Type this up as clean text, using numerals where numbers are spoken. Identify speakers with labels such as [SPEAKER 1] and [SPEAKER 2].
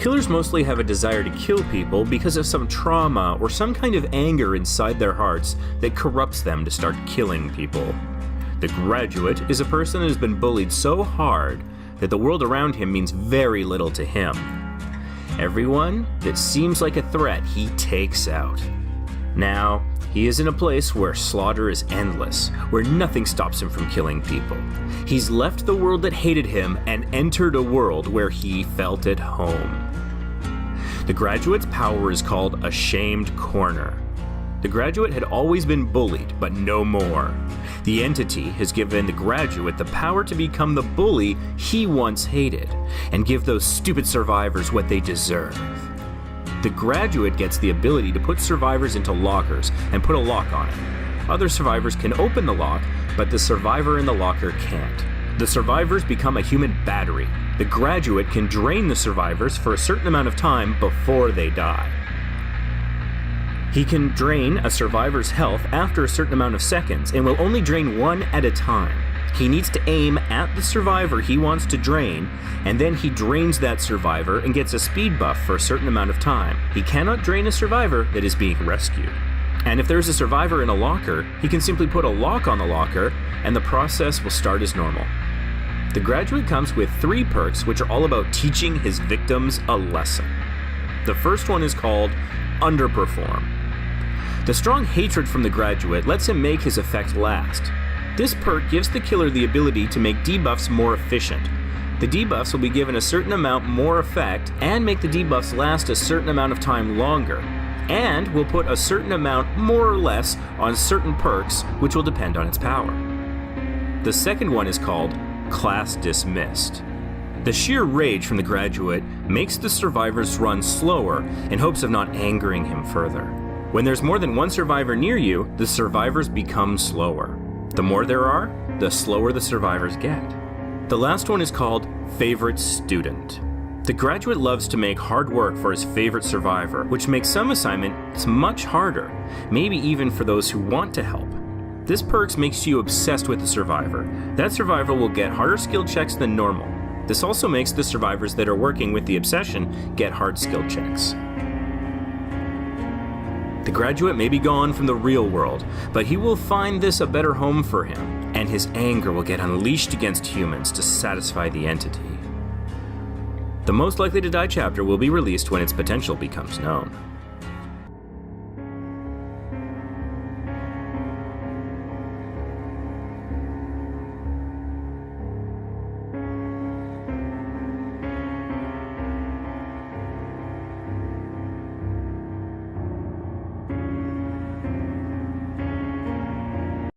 [SPEAKER 1] Killers mostly have a desire to kill people because of some trauma or some kind of anger inside their hearts that corrupts them to start killing people. The Graduate is a person that has been bullied so hard that the world around him means very little to him. Everyone that seems like a threat he takes out. Now, he is in a place where slaughter is endless, where nothing stops him from killing people. He's left the world that hated him and entered a world where he felt at home. The Graduate's power is called a shamed corner. The Graduate had always been bullied, but no more. The entity has given the Graduate the power to become the bully he once hated, and give those stupid survivors what they deserve. The Graduate gets the ability to put survivors into lockers and put a lock on it. Other survivors can open the lock, but the survivor in the locker can't. The survivors become a human battery. The Graduate can drain the survivors for a certain amount of time before they die. He can drain a survivor's health after a certain amount of seconds and will only drain one at a time. He needs to aim at the survivor he wants to drain, and then he drains that survivor and gets a speed buff for a certain amount of time. He cannot drain a survivor that is being rescued. And if there's a survivor in a locker, he can simply put a lock on the locker, and the process will start as normal. The Graduate comes with 3 perks which are all about teaching his victims a lesson. The first one is called Underperform. The strong hatred from the Graduate lets him make his effect last. This perk gives the killer the ability to make debuffs more efficient. The debuffs will be given a certain amount more effect and make the debuffs last a certain amount of time longer, and will put a certain amount more or less on certain perks, which will depend on its power. The second one is called Class Dismissed. The sheer rage from the Graduate makes the survivors run slower in hopes of not angering him further. When there's more than one survivor near you, the survivors become slower. The more there are, the slower the survivors get. The last one is called Favorite Student. The Graduate loves to make hard work for his favorite survivor, which makes some assignments much harder, maybe even for those who want to help. This perk makes you obsessed with the survivor. That survivor will get harder skill checks than normal. This also makes the survivors that are working with the obsession get hard skill checks. The Graduate may be gone from the real world, but he will find this a better home for him, and his anger will get unleashed against humans to satisfy the entity. The most likely to die chapter will be released when its potential becomes known.